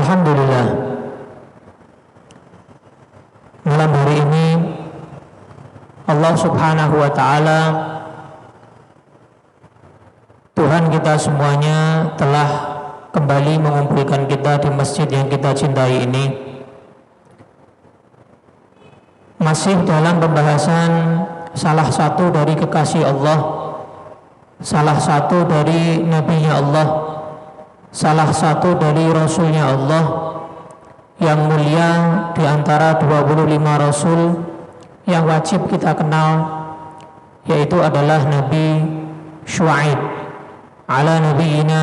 Alhamdulillah, malam hari ini Allah Subhanahu wa Ta'ala, Tuhan kita semuanya, telah kembali mengumpulkan kita di masjid yang kita cintai ini. Masih dalam pembahasan salah satu dari kekasih Allah, salah satu dari nabinya Allah, salah satu dari rasulnya Allah yang mulia di antara 25 rasul yang wajib kita kenal, yaitu adalah Nabi Syuaib ala nabiyina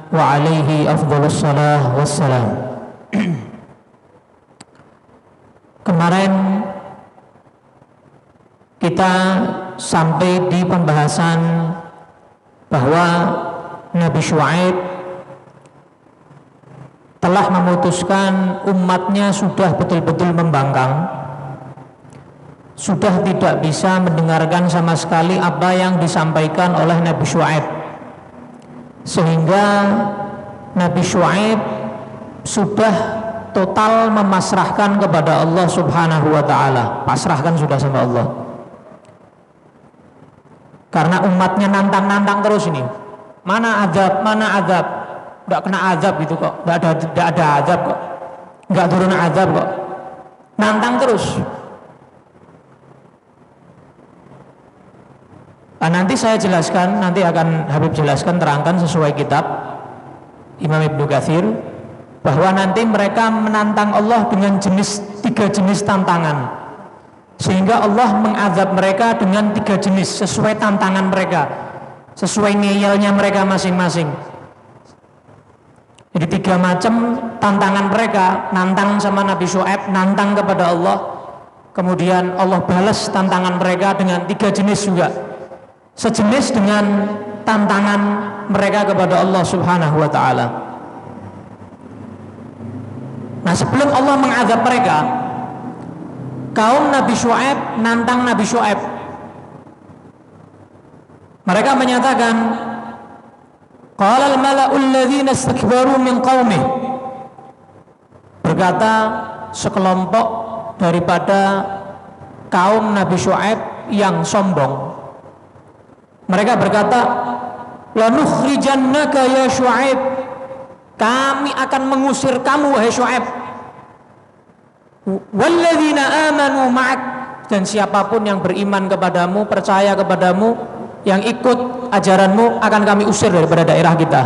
wa alaihi afdhalus salah wassalam. Kemarin kita sampai di pembahasan bahwa Nabi Syuaib telah memutuskan umatnya sudah betul-betul membangkang, sudah tidak bisa mendengarkan sama sekali apa yang disampaikan oleh Nabi Syuaib, sehingga Nabi Syuaib sudah total memasrahkan kepada Allah Subhanahu wa Ta'ala. Pasrahkan sudah sama Allah, karena umatnya nantang-nantang terus ini. Mana azab, mana azab. Nggak kena azab gitu kok, nggak ada azab kok, nggak turun azab kok, nantang terus. Nah, nanti saya jelaskan, nanti akan Habib jelaskan, terangkan sesuai kitab Imam Ibnu Katsir, bahwa nanti mereka menantang Allah dengan tiga jenis tantangan, sehingga Allah mengazab mereka dengan 3 jenis sesuai tantangan mereka, sesuai ngeyelnya mereka masing-masing. Jadi 3 macam tantangan mereka, nantang sama Nabi Syuaib, nantang kepada Allah. Kemudian Allah balas tantangan mereka dengan 3 jenis juga, sejenis dengan tantangan mereka kepada Allah Subhanahu wa Ta'ala. Nah, sebelum Allah mengazab mereka, kaum Nabi Syuaib nantang Nabi Syuaib. Mereka menyatakan, qala al-mala'u alladhina istakbaru min qaumih, berkata sekelompok daripada kaum Nabi Syuaib yang sombong. Mereka berkata, lanukhrijannaka ya Syuaib, kami akan mengusir kamu wahai Syuaib, walladzina amanu ma'ak, dan siapapun yang beriman kepadamu, percaya kepadamu, yang ikut ajaranmu akan kami usir daripada daerah kita.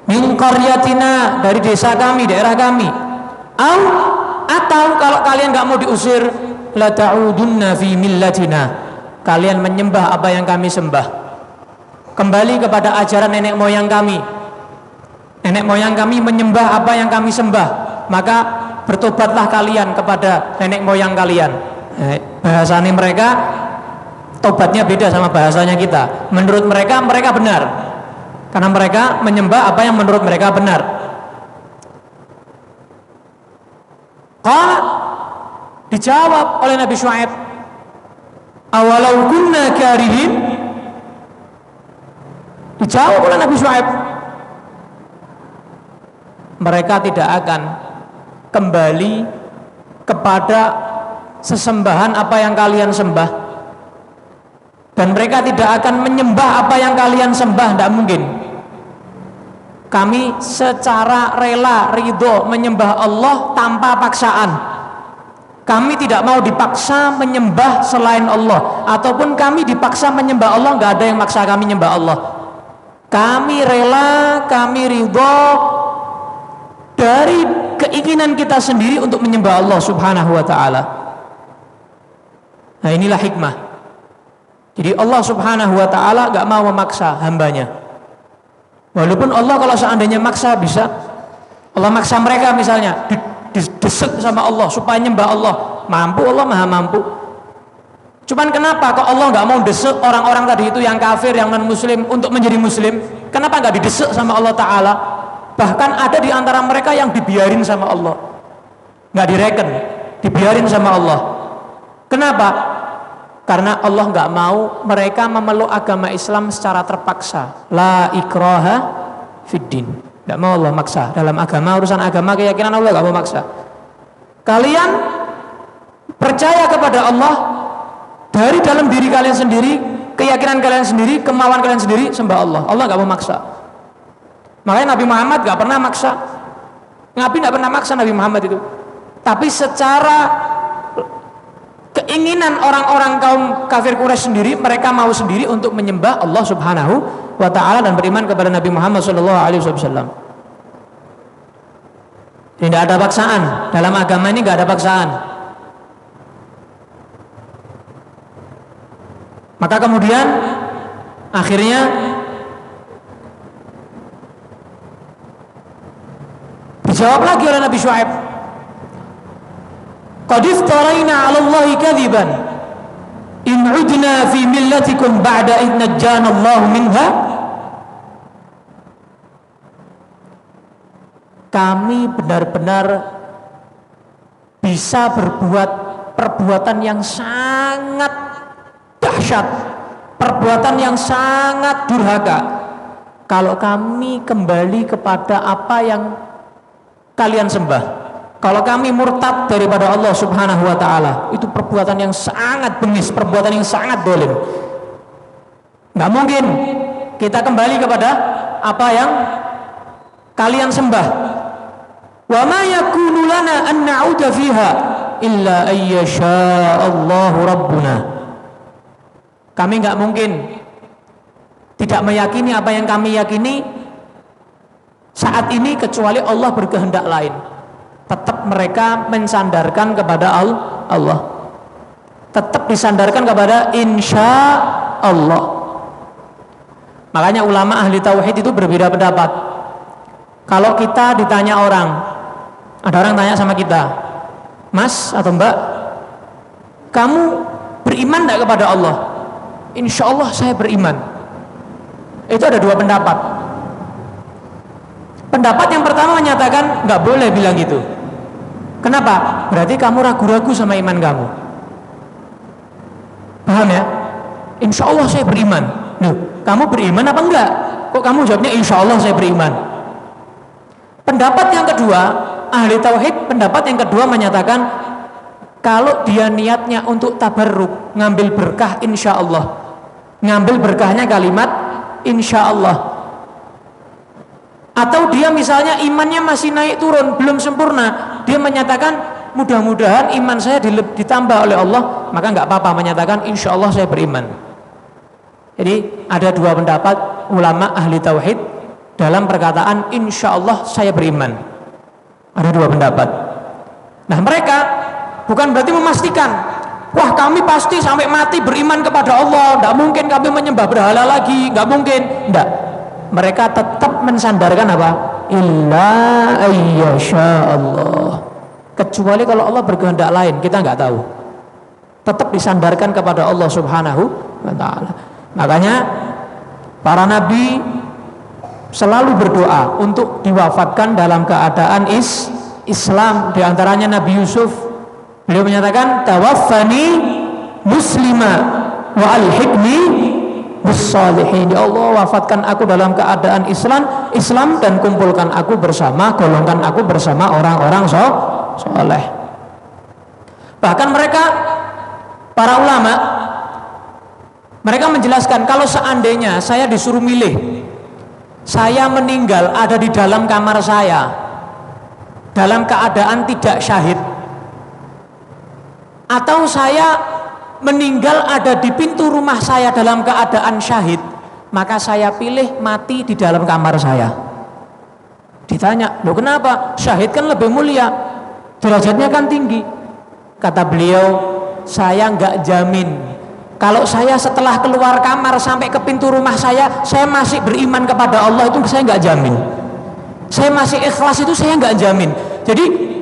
Min qaryatina, dari desa kami, daerah kami. Atau kalau kalian gak mau diusir, la ta'udunna fi millatina, kalian menyembah apa yang kami sembah, kembali kepada ajaran nenek moyang kami. Nenek moyang kami menyembah apa yang kami sembah, maka bertobatlah kalian kepada nenek moyang kalian. Bahasanya mereka, tobatnya beda sama bahasanya kita. Menurut mereka, mereka benar, karena mereka menyembah apa yang menurut mereka benar. Qala, dijawab oleh Nabi Syuaib, awalau kunna karihin, dijawab oleh Nabi Syuaib, mereka tidak akan kembali kepada sesembahan apa yang kalian sembah, dan mereka tidak akan menyembah apa yang kalian sembah. Tidak mungkin. Kami secara rela, ridho menyembah Allah tanpa paksaan. Kami tidak mau dipaksa menyembah selain Allah, ataupun kami dipaksa menyembah Allah. Nggak ada yang maksa kami menyembah Allah. Kami rela, kami ridho dari keinginan kita sendiri untuk menyembah Allah Subhanahu wa Ta'ala. Nah, inilah hikmah. Jadi Allah Subhanahu wa Ta'ala gak mau memaksa hambanya. Walaupun Allah kalau seandainya maksa bisa. Allah maksa mereka misalnya didesek sama Allah supaya nyembah Allah, mampu, Allah maha mampu. Cuman kenapa kok Allah gak mau desek orang-orang tadi itu yang kafir, yang non muslim, untuk menjadi muslim? Kenapa gak didesek sama Allah Ta'ala? Bahkan ada di antara mereka yang dibiarin sama Allah, gak direken, dibiarin sama Allah. Kenapa? Karena Allah nggak mau mereka memeluk agama Islam secara terpaksa. La ikraha fiddin. Tidak mau Allah maksa. Dalam agama, urusan agama, keyakinan Allah tidak mau maksa. Kalian percaya kepada Allah dari dalam diri kalian sendiri, keyakinan kalian sendiri, kemauan kalian sendiri, sembah Allah. Allah tidak mau maksa. Makanya Nabi Muhammad tidak pernah maksa. Nabi tidak pernah maksa Nabi Muhammad itu. Tapi secara keinginan orang-orang kaum kafir Quraisy sendiri, mereka mau sendiri untuk menyembah Allah Subhanahu wa ta'ala dan beriman kepada Nabi Muhammad SAW. Tidak ada paksaan. Dalam agama ini tidak ada paksaan. Maka kemudian akhirnya dijawab lagi oleh Nabi Syuaib, qad iftaraina 'ala Allahi kadhiban in 'udna fi millatikum ba'da idh najjana Allah minha. Kami benar-benar bisa berbuat perbuatan yang sangat dahsyat, perbuatan yang sangat durhaka kalau kami kembali kepada apa yang kalian sembah. Kalau kami murtad daripada Allah Subhanahu wa ta'ala, itu perbuatan yang sangat bengis, perbuatan yang sangat dolim. Nggak mungkin kita kembali kepada apa yang kalian sembah. Wa ma yakunu lana an na'uda fiha illa ayyasha Allahu rabbuna. Kami nggak mungkin tidak meyakini apa yang kami yakini saat ini kecuali Allah berkehendak lain. Tetap mereka mensandarkan kepada Allah. Tetap disandarkan kepada insya Allah. Makanya ulama ahli tauhid itu berbeda pendapat. Kalau kita ditanya orang, ada orang tanya sama kita, Mas atau Mbak, kamu beriman tidak kepada Allah? Insya Allah saya beriman. Itu ada dua pendapat. Pendapat yang pertama menyatakan nggak boleh bilang gitu. Kenapa? Berarti kamu ragu-ragu sama iman kamu. Paham ya? Insya Allah saya beriman. Loh, kamu beriman apa enggak? Kok kamu jawabnya insya Allah saya beriman? Pendapat yang kedua, ahli tauhid, pendapat yang kedua menyatakan kalau dia niatnya untuk tabarruk, ngambil berkah insya Allah, ngambil berkahnya kalimat insya Allah. Atau dia misalnya imannya masih naik turun, belum sempurna, dia menyatakan mudah-mudahan iman saya ditambah oleh Allah, maka nggak apa-apa menyatakan insya Allah saya beriman. Jadi ada dua pendapat ulama ahli tauhid dalam perkataan insya Allah saya beriman. Ada dua pendapat. Nah mereka bukan berarti memastikan, wah kami pasti sampai mati beriman kepada Allah, tidak mungkin kami menyembah berhala lagi, nggak mungkin, tidak. Mereka tetap mensandarkan apa? Illa ayyasha Allah. Kecuali kalau Allah berkehendak lain, kita nggak tahu. Tetap disandarkan kepada Allah Subhanahu wa ta'ala. Makanya para nabi selalu berdoa untuk diwafatkan dalam keadaan Islam. Di antaranya Nabi Yusuf, beliau menyatakan tawaffani muslima wa alhiqni bis-shalihin. Ya Allah, wafatkan aku dalam keadaan Islam dan kumpulkan aku bersama, golongkan aku bersama orang-orang soleh. Bahkan mereka, para ulama, mereka menjelaskan kalau seandainya saya disuruh milih, saya meninggal ada di dalam kamar saya dalam keadaan tidak syahid, atau saya meninggal ada di pintu rumah saya dalam keadaan syahid, maka saya pilih mati di dalam kamar saya. Ditanya, loh kenapa? Syahid kan lebih mulia, derajatnya kan tinggi. Kata beliau, saya nggak jamin kalau saya setelah keluar kamar sampai ke pintu rumah saya masih beriman kepada Allah, itu saya nggak jamin. Saya masih ikhlas, itu saya nggak jamin. Jadi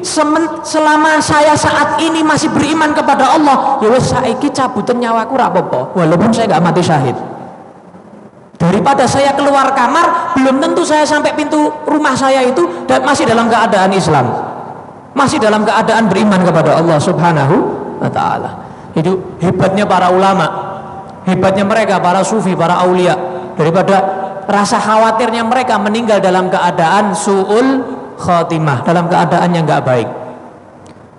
selama saya saat ini masih beriman kepada Allah, ya wes saiki cabutan nyawaku ra apa-apa, walaupun saya nggak mati syahid. Daripada saya keluar kamar, belum tentu saya sampai pintu rumah saya itu dan masih dalam keadaan Islam, masih dalam keadaan beriman kepada Allah Subhanahu wa ta'ala. Itu hebatnya para ulama, hebatnya mereka, para sufi, para aulia. Daripada rasa khawatirnya mereka meninggal dalam keadaan su'ul khotimah, dalam keadaan yang nggak baik.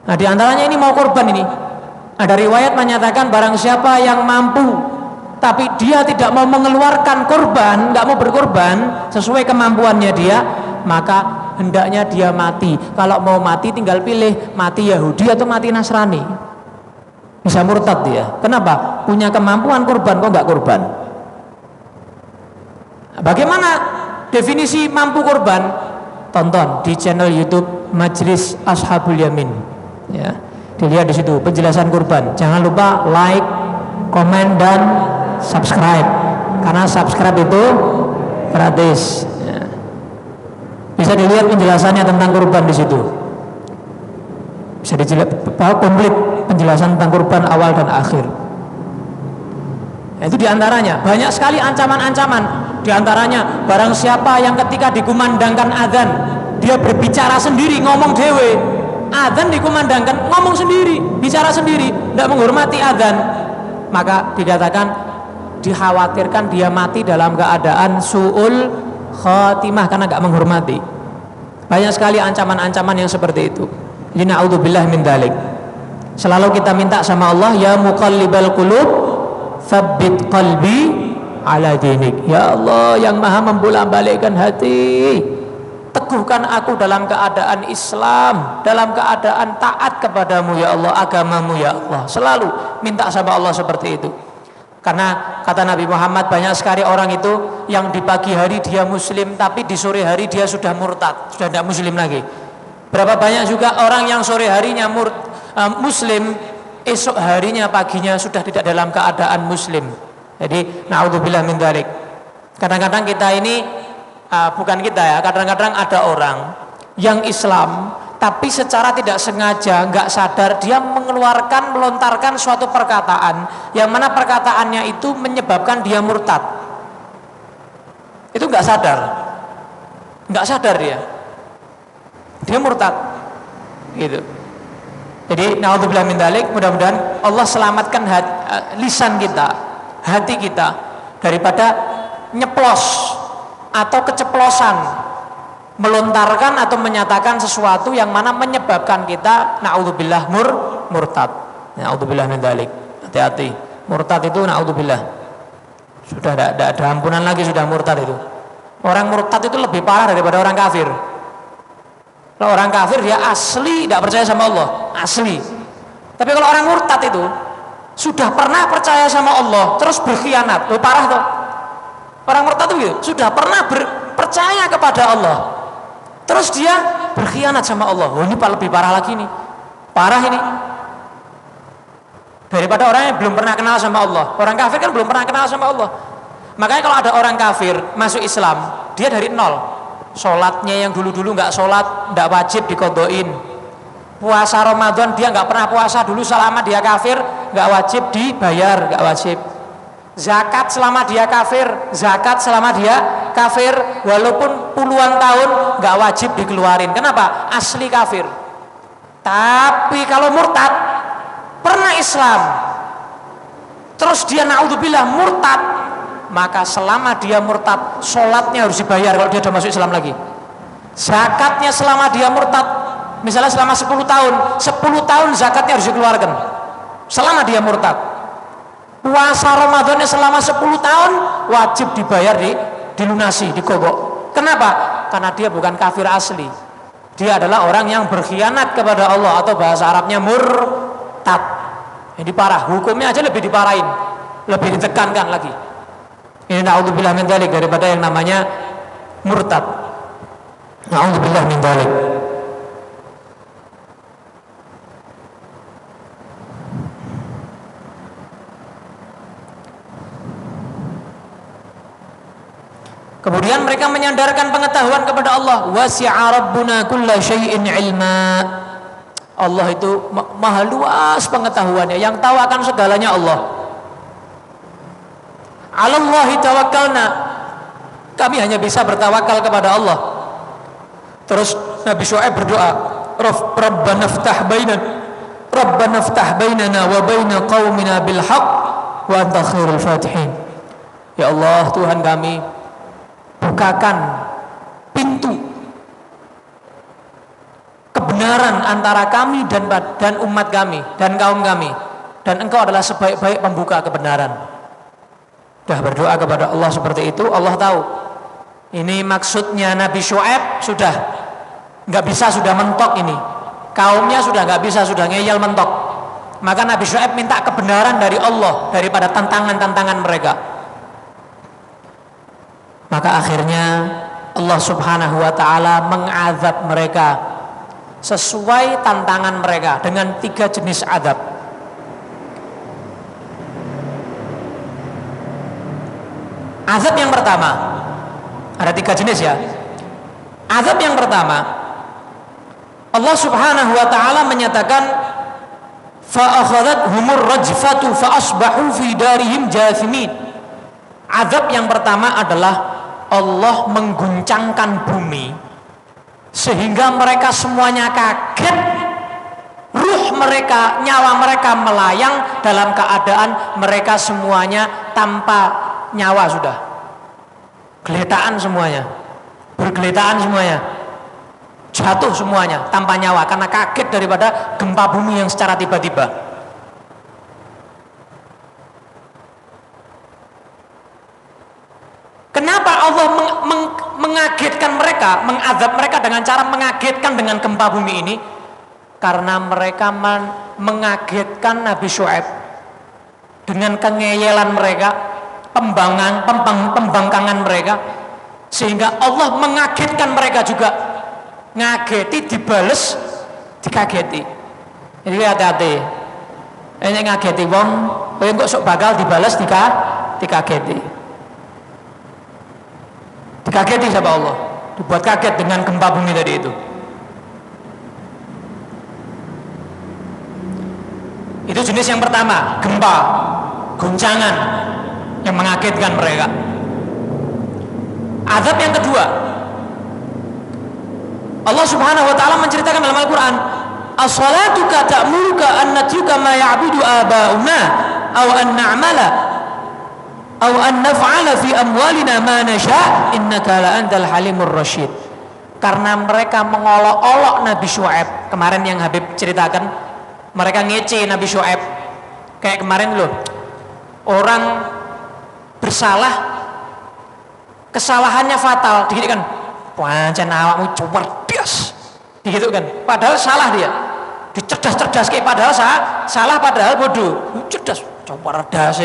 Nah, di antaranya ini mau korban ini. Ada riwayat menyatakan barang siapa yang mampu tapi dia tidak mau mengeluarkan korban, nggak mau berkorban sesuai kemampuannya dia, maka hendaknya dia mati. Kalau mau mati tinggal pilih mati Yahudi atau mati Nasrani. Bisa murtad dia. Kenapa? Punya kemampuan korban kok nggak korban. Bagaimana definisi mampu korban? Tonton di channel YouTube Majelis Ashabul Yamin. Ya, dilihat di situ penjelasan korban. Jangan lupa like, komen dan subscribe. Karena subscribe itu gratis. Ya. Bisa dilihat penjelasannya tentang korban di situ. Bisa dilihat komplit penjelasan tentang korban awal dan akhir. Nah, itu diantaranya banyak sekali ancaman-ancaman. Diantaranya barang siapa yang ketika dikumandangkan adzan dia berbicara sendiri, ngomong dewe. Adzan dikumandangkan, ngomong sendiri, bicara sendiri, tidak menghormati adzan, maka dikatakan dikhawatirkan dia mati dalam keadaan su'ul khatimah karena nggak menghormati. Banyak sekali ancaman-ancaman yang seperti itu. Jadi na'udzubillah min dzalik. Selalu kita minta sama Allah, ya muqallibal qulub tsabbit qalbi ala dinik. Ya Allah yang maha membolak-balikkan hati, teguhkan aku dalam keadaan Islam, dalam keadaan taat kepadamu ya Allah, agamamu ya Allah. Selalu minta sama Allah seperti itu. Karena kata Nabi Muhammad, banyak sekali orang itu yang di pagi hari dia muslim tapi di sore hari dia sudah murtad, sudah tidak muslim lagi. Berapa banyak juga orang yang sore harinya muslim, esok harinya paginya sudah tidak dalam keadaan muslim. Jadi na'udzubillah min dzalik. Kadang-kadang kita ini bukan kita ya, kadang-kadang ada orang yang Islam tapi secara tidak sengaja, nggak sadar dia melontarkan suatu perkataan yang mana perkataannya itu menyebabkan dia murtad. Itu nggak sadar dia murtad gitu. Jadi na'udzubillah min dzalik, mudah-mudahan Allah selamatkan lisan kita, hati kita daripada nyeplos atau keceplosan melontarkan atau menyatakan sesuatu yang mana menyebabkan kita na'udzubillah murtad. Na'udzubillah min dzalik. Hati-hati. Murtad itu na'udzubillah. Sudah tidak ada ampunan lagi, sudah murtad itu. Orang murtad itu lebih parah daripada orang kafir. Kalau orang kafir dia asli tidak percaya sama Allah, asli. Tapi kalau orang murtad itu sudah pernah percaya sama Allah terus berkhianat, loh parah tuh. Orang murtad itu gitu, sudah pernah percaya kepada Allah terus dia berkhianat sama Allah. Oh, ini lebih parah lagi nih, parah ini daripada orang yang belum pernah kenal sama Allah. Orang kafir kan belum pernah kenal sama Allah. Makanya kalau ada orang kafir masuk Islam, dia dari nol. Sholatnya yang dulu-dulu nggak sholat, nggak wajib dikodoin. Puasa Ramadan dia nggak pernah puasa dulu selama dia kafir, nggak wajib dibayar, nggak wajib. Zakat selama dia kafir, walaupun puluhan tahun nggak wajib dikeluarin. Kenapa? Asli kafir. Tapi kalau murtad, pernah Islam, terus dia na'udzubillah murtad, maka selama dia murtad, sholatnya harus dibayar kalau dia sudah masuk Islam lagi. Zakatnya selama dia murtad, misalnya selama 10 tahun, 10 tahun zakatnya harus dikeluarkan selama dia murtad. Puasa Ramadannya selama 10 tahun wajib dibayar, dilunasi, dikogok. Kenapa? Karena dia bukan kafir asli. Dia adalah orang yang berkhianat kepada Allah, atau bahasa Arabnya murtad. Ini parah, hukumnya aja lebih diparahin, lebih ditekankan lagi. Ini na'udzubillah min dzalik, daripada yang namanya murtad. Na'udzubillah min dzalik. Kemudian mereka menyandarkan pengetahuan kepada Allah. Wasi'a rabbuna kulla syai'in ilma. Allah itu maha luas pengetahuannya, yang tahu akan segalanya Allah. 'Alallahi tawakkalna. Kami hanya bisa bertawakal kepada Allah. Terus Nabi Syuaib berdoa, Rabbana ftah bainana wa baina qaumina bil haqq wa anta khairul fatihin. Ya Allah, Tuhan kami, bukakan pintu kebenaran antara kami dan umat kami dan kaum kami, dan engkau adalah sebaik-baik pembuka kebenaran. Sudah berdoa kepada Allah seperti itu, Allah tahu ini maksudnya Nabi Syuaib, sudah nggak bisa, sudah mentok ini kaumnya, sudah nggak bisa, sudah ngeyel mentok. Maka Nabi Syuaib minta kebenaran dari Allah daripada tantangan-tantangan mereka. Maka akhirnya Allah Subhanahu wa ta'ala mengazab mereka sesuai tantangan mereka dengan 3 jenis azab. Azab yang pertama, ada 3 jenis ya. Azab yang pertama, Allah Subhanahu wa ta'ala menyatakan fa'akhadhathumur rajfatu fa'asbahu fi darihim jathimin. Azab yang pertama adalah Allah mengguncangkan bumi sehingga mereka semuanya kaget, ruh mereka, nyawa mereka melayang dalam keadaan mereka semuanya tanpa nyawa, sudah geletaan semuanya, bergeletaan semuanya, jatuh semuanya tanpa nyawa karena kaget daripada gempa bumi yang secara tiba-tiba. Kenapa Allah mengagetkan mereka, mengazab mereka dengan cara mengagetkan dengan gempa bumi ini? Karena mereka mengagetkan Nabi Syuaib dengan kengeyelan mereka, pembangkangan mereka, sehingga Allah mengagetkan mereka juga. Ngageti dibales dikageti. Jadi hati-hati. Ini ngageti wong, kowe kok sok bakal dibales dikageti. Dikageti sama Allah, dibuat kaget dengan gempa bumi tadi itu. Itu jenis yang pertama, gempa, guncangan yang mengagetkan mereka. Azab yang kedua, Allah Subhanahu wa ta'ala menceritakan dalam Al-Quran, as-salatuka ta'muruka an natruka ma ya'budu aba'una aw an na'mala aw an naf'ala fi amwalina ma nasha' innaka la antal halimur rasyid. Karena mereka mengolok-olok Nabi Syuaib. Kemarin yang Habib ceritakan, mereka ngece Nabi Syuaib. Kayak kemarin loh, orang bersalah, kesalahannya fatal, dikit kan, pancen awakmu cerdas, gitu kan. Padahal salah dia, dicerdas-cerdas kayak padahal salah padahal bodoh, cerdas, cerdas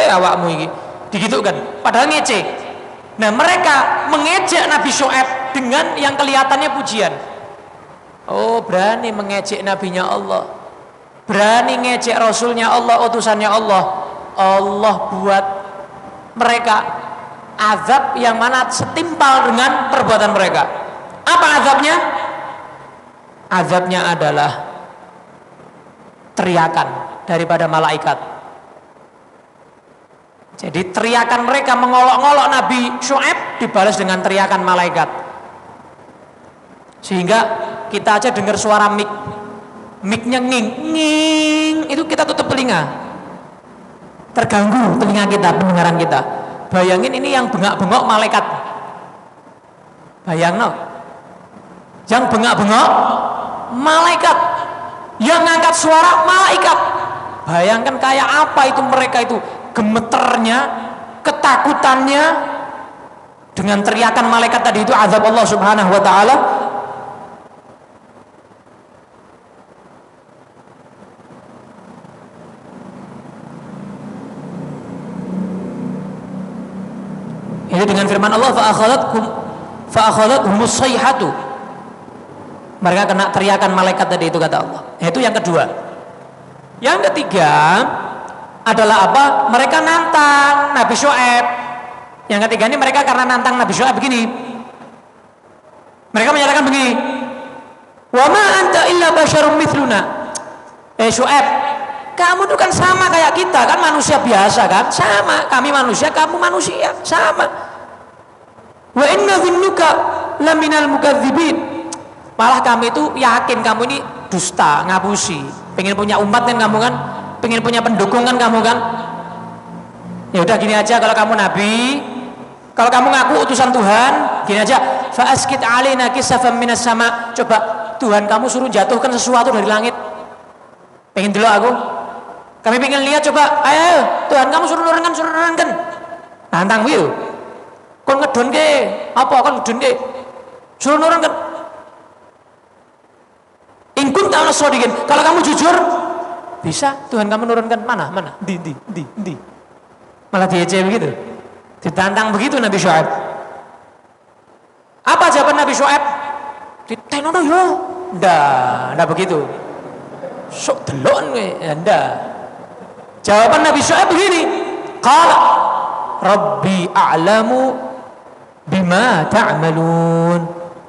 awakmu ini, gitu kan. Padahal ngece. Nah mereka mengejek Nabi Syuaib dengan yang kelihatannya pujian. Oh berani mengejek nabinya Allah, berani ngejek rasulnya Allah, utusannya Allah. Allah buat mereka azab yang mana setimpal dengan perbuatan mereka. Apa azabnya? Azabnya adalah teriakan daripada malaikat. Jadi teriakan mereka mengolok-ngolok Nabi Syuaib dibalas dengan teriakan malaikat. Sehingga kita aja dengar suara mic-nya nging, itu kita tutup telinga. Terganggu telinga kita, pendengaran kita. Bayangin ini yang bengak-bengok malaikat. Bayangin, yang bengak-bengok malaikat, yang ngangkat suara malaikat. Bayangkan kayak apa itu mereka itu, gemeternya, ketakutannya dengan teriakan malaikat tadi itu, azab Allah Subhanahu wa ta'ala. Ini dengan firman Allah, fa'akhadhathumus sayhatu. Mereka kena teriakan malaikat tadi itu, kata Allah. Itu yang kedua. Yang ketiga adalah apa? Mereka nantang Nabi Syuaib. Yang ketiga ini mereka karena nantang Nabi Syuaib begini. Mereka menyatakan begini, wa ma anta illa basyarum mithluna. Syuaib, kamu itu kan sama kayak kita, kan manusia biasa kan? Sama, kami manusia, kamu manusia, sama. Wa inna dhinnuka laminal mukadzibin. Malah kami itu yakin kamu ini dusta, ngapusi. Pengen punya umat kan kamu kan? Pengen punya pendukung kan kamu kan? Ya udah gini aja, kalau kamu nabi, Kalau kamu ngaku utusan Tuhan, gini aja, fa askit alaina kisafan minas sama. Coba Tuhan kamu suruh jatuhkan sesuatu dari langit. Pengen dulu aku. Kami pengen lihat, coba, ayo Tuhan kamu suruh nurunkan. Nantang wiu. Kon ngedon ke? Apa kon ngedon ke? Suruh nurunkan. Ingkun ta'ala shodiqin. Kalau kamu jujur, bisa Tuhan kamu nurunkan. Mana? Di. Malah diejek begitu. Ditantang begitu Nabi Syuaib. Apa jawaban Nabi Syuaib? Ditenono yo. Ndak begitu. Sok delon kowe, ndak. Jawaban Nabi Syuaib begini. Qala Rabbi a'lamu bima ta'malun.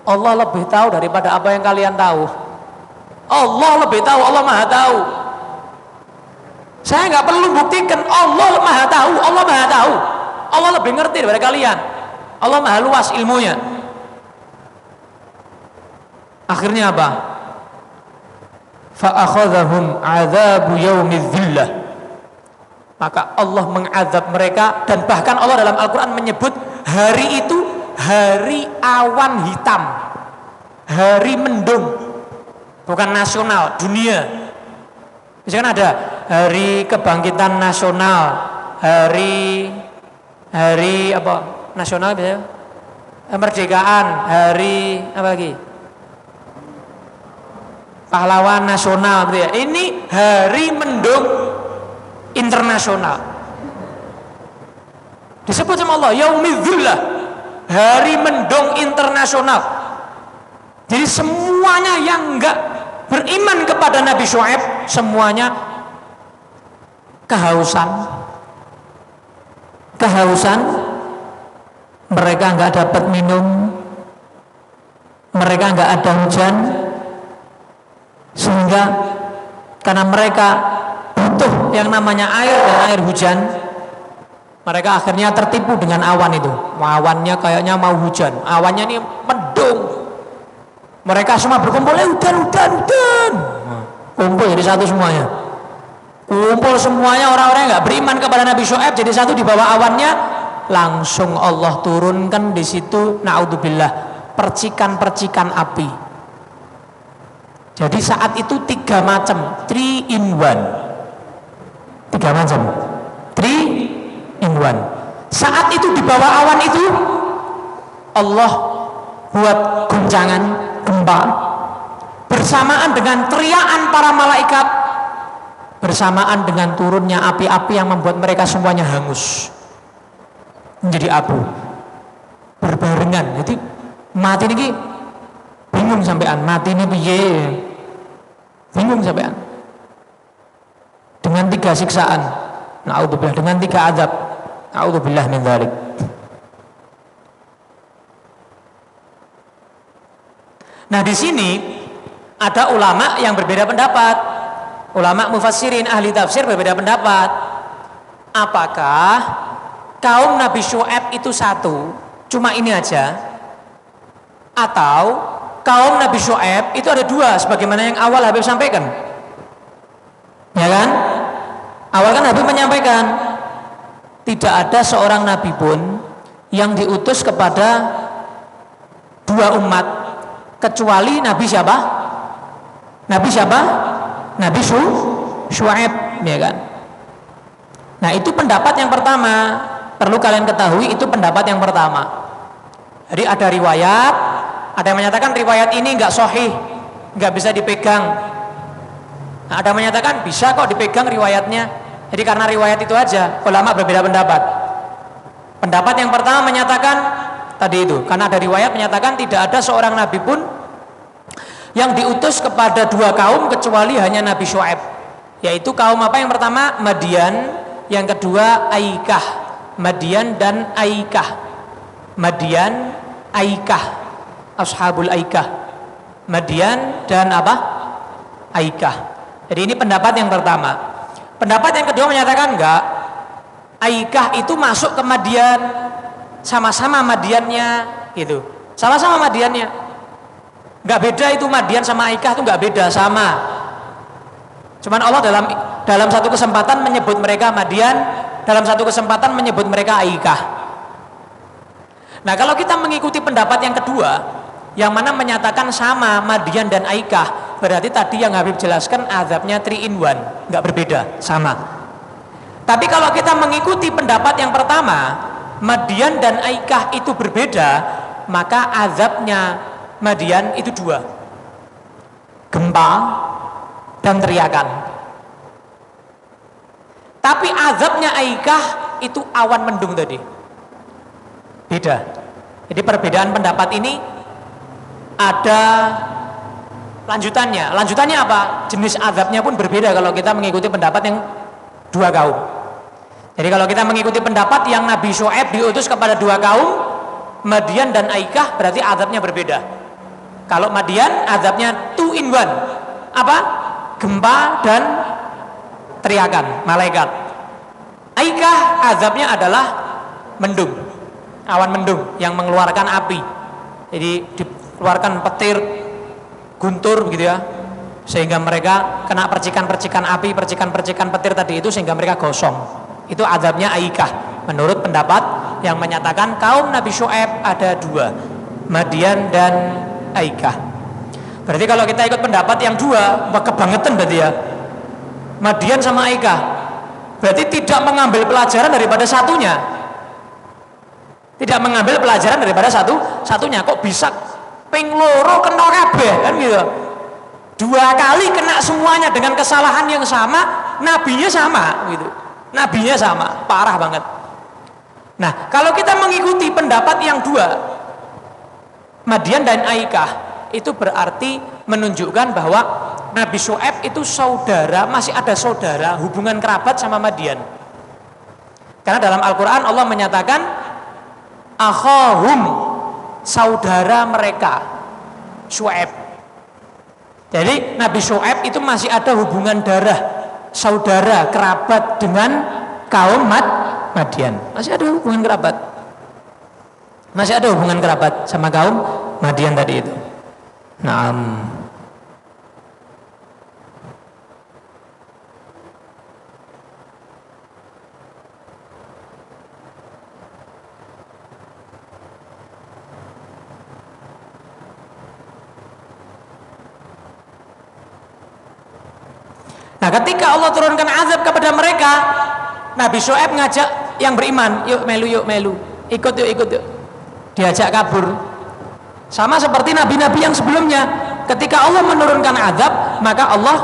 Allah lebih tahu daripada apa yang kalian tahu. Allah lebih tahu, Allah Maha tahu. Saya nggak perlu buktikan, Allah Maha tahu, Allah Maha tahu. Allah lebih ngerti daripada kalian. Allah Maha luas ilmunya. Akhirnya apa? Fa akhadhahum 'adzabu yaumidz dzillah. Maka Allah mengazab mereka, dan bahkan Allah dalam Al-Qur'an menyebut hari itu hari awan hitam. Hari mendung. Bukan nasional, dunia. Misalkan ada hari kebangkitan nasional, hari apa nasional biasanya, kemerdekaan, hari apa lagi, pahlawan nasional gitu ya. Ini hari mendung internasional, disebut sama Allah Yaumidzillah, hari mendung internasional. Jadi semuanya yang enggak beriman kepada Nabi Syuaib, semuanya kehausan, mereka enggak dapat minum, mereka enggak ada hujan, sehingga karena mereka butuh yang namanya air dan air hujan, mereka akhirnya tertipu dengan awan itu. Awannya kayaknya mau hujan, awannya ini mendung. Mereka semua berkumpul, hujan. Kumpul jadi satu semuanya. Kumpul semuanya orang-orang yang nggak beriman kepada Nabi Syuaib jadi satu di bawah awannya. Langsung Allah turunkan di situ, naudzubillah, percikan-percikan api. Jadi saat itu 3 macam, 3 in 1. 3 macam, 3 in 1. Saat itu di bawah awan itu Allah buat guncangan, gempa, bersamaan dengan teriakan para malaikat, bersamaan dengan turunnya api-api yang membuat mereka semuanya hangus menjadi abu, berbarengan. Jadi mati ini bingung sampean, mati ini piye, bingung sampean, dengan 3 siksaan, naudzubillah, dengan 3 azab, naudzubillah min dzalik. Nah, di sini ada ulama yang berbeda pendapat. Ulama mufassirin, ahli tafsir berbeda pendapat. Apakah kaum Nabi Syuaib itu satu, cuma ini aja, atau kaum Nabi Syuaib itu ada 2, sebagaimana yang awal Habib sampaikan, ya kan? Awal kan Habib menyampaikan tidak ada seorang nabi pun yang diutus kepada 2 umat kecuali Nabi siapa? Nabi Syuaib, ya kan? Nah, itu pendapat yang pertama. Perlu kalian ketahui, itu pendapat yang pertama. Jadi ada riwayat, ada yang menyatakan riwayat ini enggak sahih, enggak bisa dipegang. Nah, ada yang menyatakan bisa kok dipegang riwayatnya. Jadi karena riwayat itu aja, ulama berbeda pendapat. Pendapat yang pertama menyatakan tadi itu, karena ada riwayat menyatakan tidak ada seorang nabi pun yang diutus kepada 2 kaum kecuali hanya Nabi Syuaib. Yaitu kaum apa? Yang pertama Madian, yang kedua Aikah. Madian dan Aikah. Madian, Aikah. Ashabul Aikah. Madian dan apa? Aikah. Jadi ini pendapat yang pertama. Pendapat yang kedua menyatakan enggak. Aikah itu masuk ke Madian, sama-sama Madiannya gitu. Sama-sama Madiannya. Enggak beda itu Madian sama Aikah itu enggak beda, sama. Cuman Allah dalam satu kesempatan menyebut mereka Madian, dalam satu kesempatan menyebut mereka Aikah. Nah, kalau kita mengikuti pendapat yang kedua, yang mana menyatakan sama Madian dan Aikah, berarti tadi yang Habib jelaskan azabnya 3 in 1, nggak berbeda, sama. Tapi kalau kita mengikuti pendapat yang pertama, Madian dan Aikah itu berbeda, maka azabnya Madian itu 2, gempa dan teriakan. Tapi azabnya Aikah itu awan mendung tadi, beda. Jadi perbedaan pendapat ini ada lanjutannya. Lanjutannya apa? Jenis azabnya pun berbeda kalau kita mengikuti pendapat yang 2 kaum. Jadi kalau kita mengikuti pendapat yang Nabi Syuaib diutus kepada 2 kaum, Madian dan Aikah, berarti azabnya berbeda. Kalau Madian azabnya 2 in 1. Apa? Gempa dan teriakan malaikat. Aikah azabnya adalah mendung, awan mendung yang mengeluarkan api. Jadi dikeluarkan petir, guntur begitu ya, sehingga mereka kena percikan-percikan api, percikan-percikan petir tadi itu, sehingga mereka gosong. Itu azabnya Aikah menurut pendapat yang menyatakan kaum Nabi Syuaib ada 2, Madian dan Aikah. Berarti kalau kita ikut pendapat yang 2, kebangetan berarti ya, Madian sama Aikah, berarti tidak mengambil pelajaran daripada satunya. Tidak mengambil pelajaran daripada satunya. Kok bisa ping loro kena kabeh kan gitu. 2 kali kena semuanya dengan kesalahan yang sama, nabinya sama gitu. Nabinya sama, parah banget. Nah, kalau kita mengikuti pendapat yang 2, Madian dan Aikah, itu berarti menunjukkan bahwa Nabi Syuaib itu saudara, masih ada saudara, hubungan kerabat sama Madian. Karena dalam Al-Quran Allah menyatakan akhahum, saudara mereka Syuaib. Jadi Nabi Syuaib itu masih ada hubungan darah, saudara kerabat dengan kaum Madian. Masih ada hubungan kerabat. Masih ada hubungan kerabat sama kaum Madian tadi itu. Naam. Nah, ketika Allah turunkan azab kepada mereka, Nabi Syuaib ngajak yang beriman, yuk melu, ikut yuk. Diajak kabur. Sama seperti nabi-nabi yang sebelumnya, ketika Allah menurunkan azab, maka Allah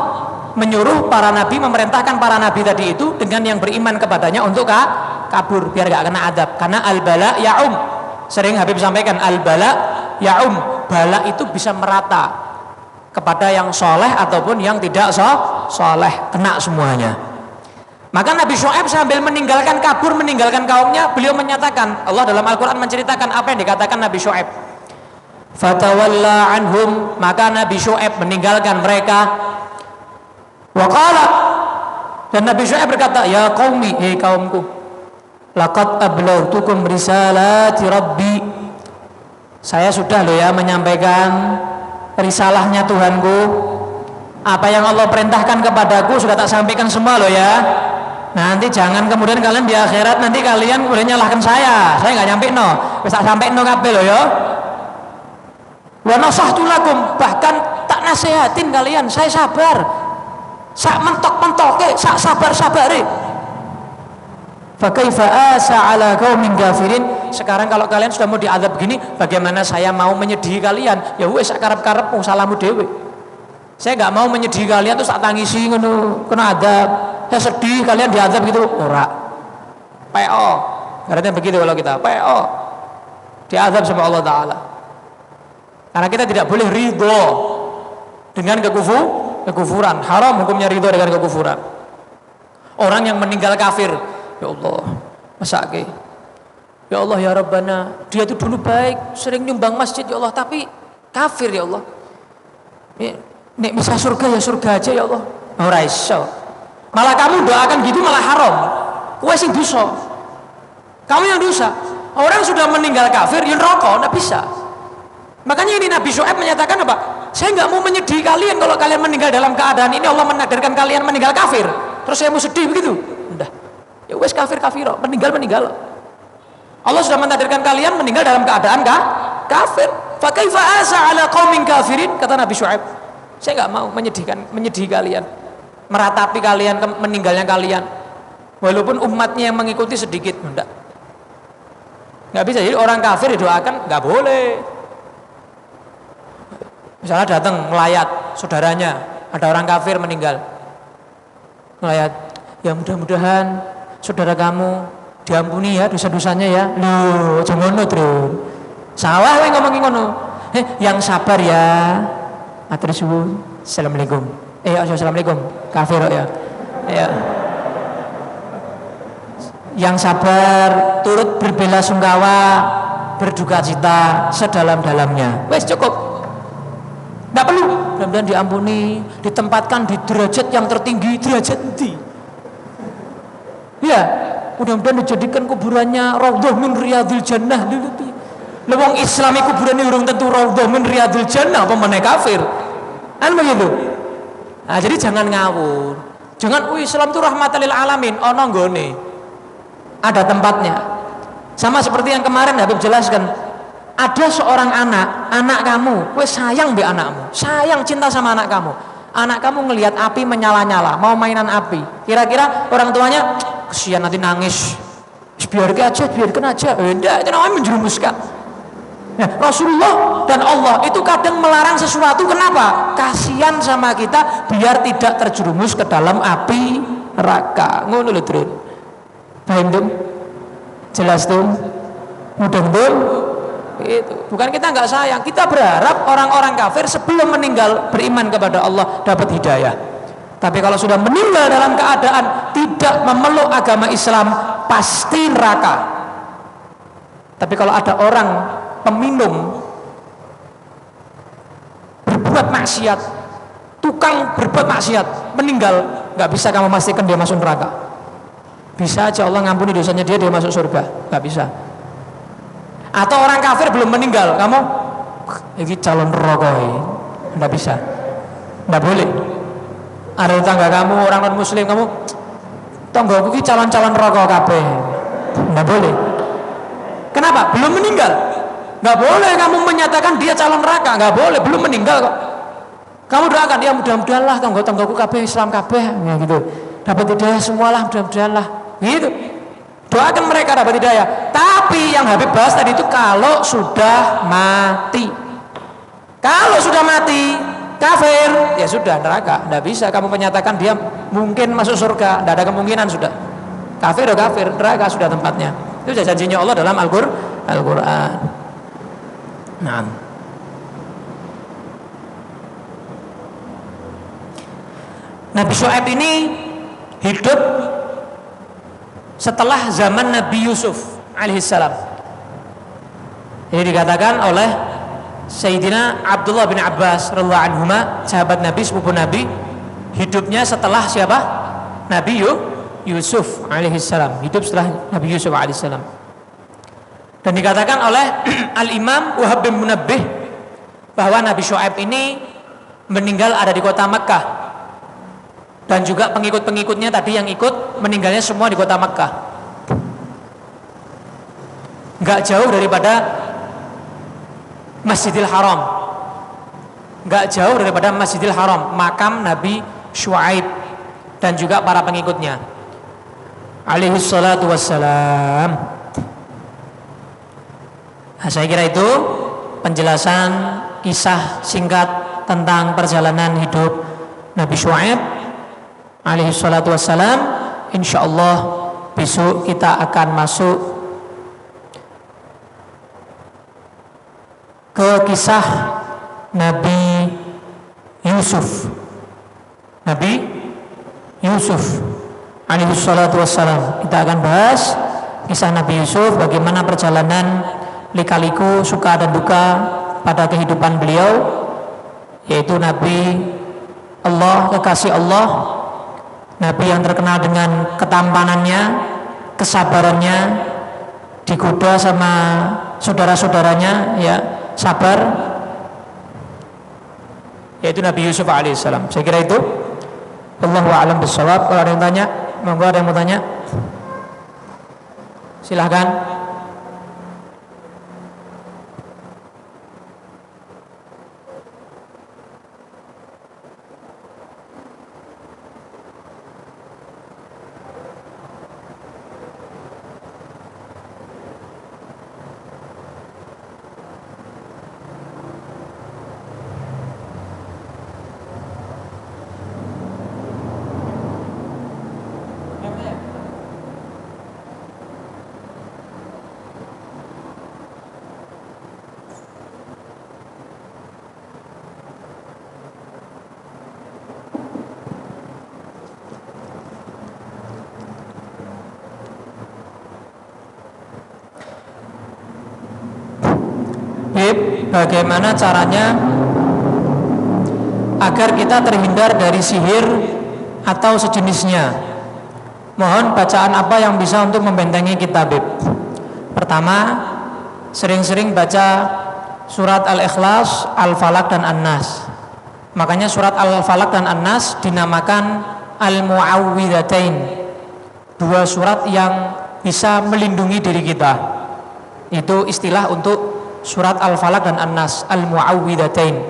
menyuruh para nabi, memerintahkan para nabi tadi itu dengan yang beriman kepadanya untuk kabur biar gak kena azab. Karena al-bala ya'um. Sering Habib sampaikan al-bala ya'um. Bala itu bisa merata kepada yang soleh ataupun yang tidak soleh, kena semuanya. Maka Nabi Syuaib sambil meninggalkan kabur, meninggalkan kaumnya, beliau menyatakan, Allah dalam Al-Quran menceritakan apa yang dikatakan Nabi Syuaib. Fatawalla anhum, maka Nabi Syuaib meninggalkan mereka. Waqala, dan Nabi Syuaib berkata, ya qaumi, hei kaumku, laqad ablagtukum risalati rabbi, saya sudah loh ya menyampaikan risalahnya Tuhanku. Apa yang Allah perintahkan kepadaku sudah tak sampaikan semua loh ya. Nanti jangan kemudian kalian di akhirat nanti kalian kemudian nyalahkan saya nggak nyampe no, tak sampai no kabeh loh ya. Wa nasahtu lakum, bahkan tak nasihatin kalian, saya sabar, sak mentok-mentoke, sak sabar-sabare. Fa kaifa asa ala qaumin kafirin, sekarang kalau kalian sudah mau diazab begini, bagaimana saya mau menyedihi kalian? Ya wis sak karep-karepmu, salamu dhewe. Saya nggak mau menyedihi kalian terus tak tangisi ngono kena azab. Saya sedih kalian diazab gitu, ora. PO. Artinya begitu kalau kita PO. Diazab sama Allah taala. Karena kita tidak boleh ridho dengan kekufuran. Haram hukumnya ridho dengan kekufuran. Orang yang meninggal kafir, ya Allah, masake. Ya Allah ya Rabbana, dia itu dulu baik, sering nyumbang masjid ya Allah, tapi kafir ya Allah. Nek bisa surga ya surga aja ya Allah. Ora iso. Malah kamu doakan gitu malah haram. Kowe sing dosa. Kamu yang dosa. Orang sudah meninggal kafir ya neraka, enggak bisa. Makanya ini Nabi Syuaib menyatakan apa? Saya nggak mau menyedih kalian kalau kalian meninggal dalam keadaan ini Allah menakdirkan kalian meninggal kafir. Terus saya mau sedih begitu? Udah. Ya wes kafir, meninggal. Allah sudah mentakdirkan kalian meninggal dalam keadaan kafir. Fa kaifa asa ala qaumin kafirin, kata Nabi Syuaib. Saya nggak mau menyedih kalian, meratapi kalian meninggalnya kalian. Walaupun umatnya yang mengikuti sedikit, nggak bisa. Jadi orang kafir didoakan nggak boleh. Misalnya datang melayat saudaranya, ada orang kafir meninggal, melayat, ya mudah-mudahan saudara kamu diampuni ya dosa-dosanya ya. Loh, jangan ngono, salah wae ngomongin ngono. Yang sabar ya. Matur suwun. Assalamualaikum. Assalamualaikum. Kafir ya. Ya. Yang sabar, turut berbelasungkawa, berduka cita sedalam-dalamnya. Wes cukup. Enggak perlu. Mudah-mudahan diampuni, ditempatkan di derajat yang tertinggi, derajat inti. Ya, mudah-mudahan dijadikan kuburannya raudhah min riyadil jannah. Lewong Islami kuburannya urung tentu raudhah min riyadil jannah, apa meneh kafir. Kan begitu. Nah, jadi jangan ngawur. Jangan Islam itu rahmatan lil alamin, ono nggone. Ada tempatnya. Sama seperti yang kemarin Habib jelaskan, ada seorang anak kamu, kowe sayang be anakmu, sayang cinta sama anak kamu ngelihat api menyala-nyala, mau mainan api, kira-kira orang tuanya kesian nanti nangis, biarkan aja, enggak, itu namanya menjerumuskan. Nah, Rasulullah dan Allah itu kadang melarang sesuatu, kenapa? Kasihan sama kita biar tidak terjerumus ke dalam api neraka. Ngono lho, Dron. Paham dong? Jelas dong? Mudah dong? Itu. Bukan kita nggak sayang, kita berharap orang-orang kafir sebelum meninggal beriman kepada Allah dapat hidayah. Tapi kalau sudah meninggal dalam keadaan tidak memeluk agama Islam, pasti neraka. Tapi kalau ada orang peminum berbuat maksiat, tukang berbuat maksiat, meninggal, nggak bisa kamu pastikan dia masuk neraka. Bisa aja Allah ngampuni dosanya dia masuk surga, nggak bisa. Atau orang kafir belum meninggal, kamu ini calon rokok, nggak bisa, nggak boleh. Ada tetangga kamu orang non muslim, kamu tanggaku ini calon rokok kabeh, nggak boleh. Kenapa? Belum meninggal, nggak boleh kamu menyatakan dia calon neraka, nggak boleh, belum meninggal kok. Kamu doakan dia mudah-mudahan lah tanggaku kabeh Islam kabeh, ya gitu. Dapat hidayah semualah, mudah-mudahan lah. Gitu. Doakan mereka dapat hidayah. Tapi yang Habib bahas tadi itu kalau sudah mati. Kalau sudah mati kafir, ya sudah neraka. Tidak bisa kamu menyatakan dia mungkin masuk surga. Tidak ada kemungkinan, sudah. Kafir ya kafir, neraka sudah tempatnya. Itu janjinya Allah dalam Al-Qur'an. Nah. Nabi Syuaib ini hidup setelah zaman Nabi Yusuf alaihissalam. Ini dikatakan oleh Sayyidina Abdullah bin Abbas radhiyallahu anhuma, sahabat Nabi, sepupu Nabi, hidupnya setelah siapa? Nabi Yusuf alaihissalam, hidup setelah Nabi Yusuf alaihissalam. Dan dikatakan oleh Al-Imam Wahab bin Munabbih bahwa Nabi Syuaib ini meninggal ada di kota Mekkah. Dan juga pengikut-pengikutnya tadi yang ikut meninggalnya semua di kota Mekkah. Nggak jauh daripada Masjidil Haram. Nggak jauh daripada Masjidil Haram, makam Nabi Syuaib dan juga para pengikutnya. Alaihi salatu wassalam. Nah, saya kira itu penjelasan kisah singkat tentang perjalanan hidup Nabi Syuaib alaihi salatu wassalam. Insyaallah besok kita akan masuk ke kisah Nabi Yusuf. Nabi Yusuf alaihi salatu wassalam. Kita akan bahas kisah Nabi Yusuf, bagaimana perjalanan lika-liku suka dan duka pada kehidupan beliau, yaitu Nabi Allah, kekasih Allah, Nabi yang terkenal dengan ketampanannya, kesabarannya, digoda sama saudara-saudaranya, ya sabar, yaitu Nabi Yusuf alaihissalam. Saya kira itu. Allahu a'lam bishawab. Kalau ada yang tanya, monggo, ada yang mau tanya, silahkan. Bib, bagaimana caranya agar kita terhindar dari sihir atau sejenisnya? Mohon bacaan apa yang bisa untuk membentengi kita, Bib? Pertama, sering-sering baca surat Al-Ikhlas, Al-Falaq dan An-Nas. Makanya surat Al-Falaq dan An-Nas dinamakan Al-Mu'awwidhatain, dua surat yang bisa melindungi diri kita. Itu istilah untuk surat Al-Falaq dan An-Nas, Al-Mu'awwidhatain.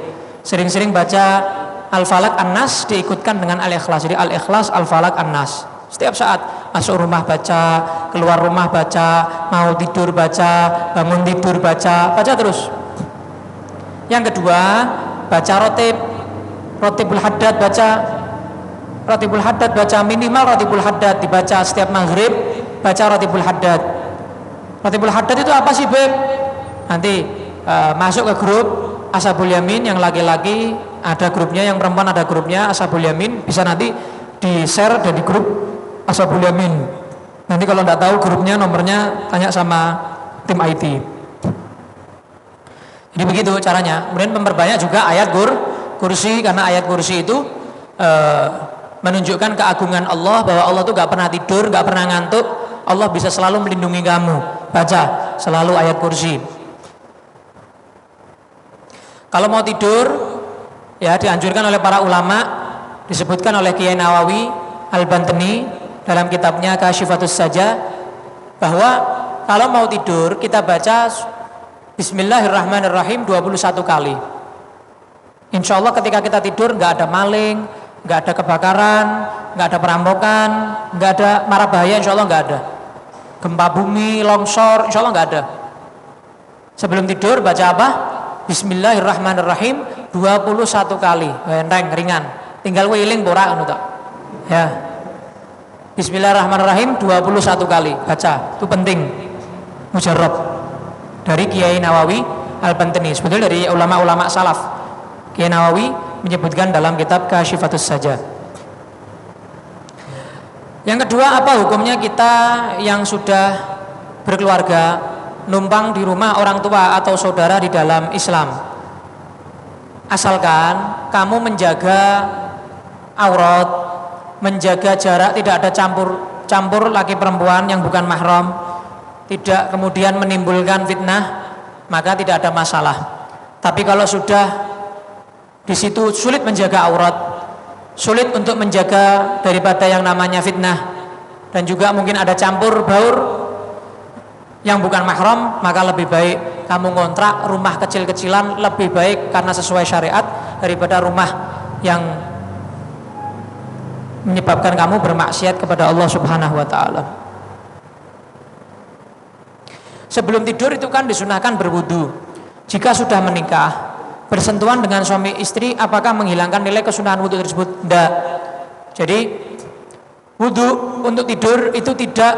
Sering-sering baca Al-Falaq, An-Nas diikutkan dengan Al-Ikhlas. Jadi Al-Ikhlas, Al-Falaq, An-Nas. Setiap saat masuk rumah baca, keluar rumah baca, mau tidur baca, bangun tidur baca terus. Yang kedua, baca Rotibul Haddad, baca minimal Rotibul Haddad, dibaca setiap maghrib, baca Rotibul Haddad. Rotibul Haddad itu apa sih, Beb? Nanti masuk ke grup Ashabul Yamin, yang laki-laki ada grupnya, yang perempuan ada grupnya Ashabul Yamin, bisa nanti di-share dari grup Ashabul Yamin. Nanti kalau tidak tahu grupnya, nomornya tanya sama tim IT. Jadi begitu caranya. Kemudian memperbanyak juga ayat kursi, karena ayat kursi itu menunjukkan keagungan Allah, bahwa Allah itu gak pernah tidur, gak pernah ngantuk. Allah bisa selalu melindungi kamu. Baca selalu ayat kursi. Kalau mau tidur, ya dianjurkan oleh para ulama, disebutkan oleh Kiai Nawawi Al-Bantani dalam kitabnya Kasyifatus Saja, bahwa kalau mau tidur kita baca Bismillahirrahmanirrahim 21 kali. Insya Allah ketika kita tidur nggak ada maling, nggak ada kebakaran, nggak ada perampokan, nggak ada mara bahaya, insya Allah nggak ada. Gempa bumi, longsor, insya Allah nggak ada. Sebelum tidur baca apa? Bismillahirrahmanirrahim 21 kali. Enteng, ringan. Tinggal wiling borak anu tok. Ya. Bismillahirrahmanirrahim 21 kali baca, itu penting. Mujarrab dari Kiai Nawawi Al-Bantani, sebetulnya dari ulama-ulama salaf. Kiai Nawawi menyebutkan dalam kitab Kasyifatus Saja. Yang kedua, apa hukumnya kita yang sudah berkeluarga numpang di rumah orang tua atau saudara di dalam Islam? Asalkan kamu menjaga aurat, menjaga jarak, tidak ada campur laki perempuan yang bukan mahram, tidak kemudian menimbulkan fitnah, maka tidak ada masalah. Tapi kalau sudah di situ sulit menjaga aurat, sulit untuk menjaga daripada yang namanya fitnah, dan juga mungkin ada campur baur yang bukan mahram, maka lebih baik kamu ngontrak rumah kecil-kecilan, lebih baik karena sesuai syariat daripada rumah yang menyebabkan kamu bermaksiat kepada Allah Subhanahu wa taala. Sebelum tidur itu kan disunahkan berwudu. Jika sudah menikah, bersentuhan dengan suami istri, apakah menghilangkan nilai kesunahan wudu tersebut? Tidak. Jadi wudu untuk tidur itu tidak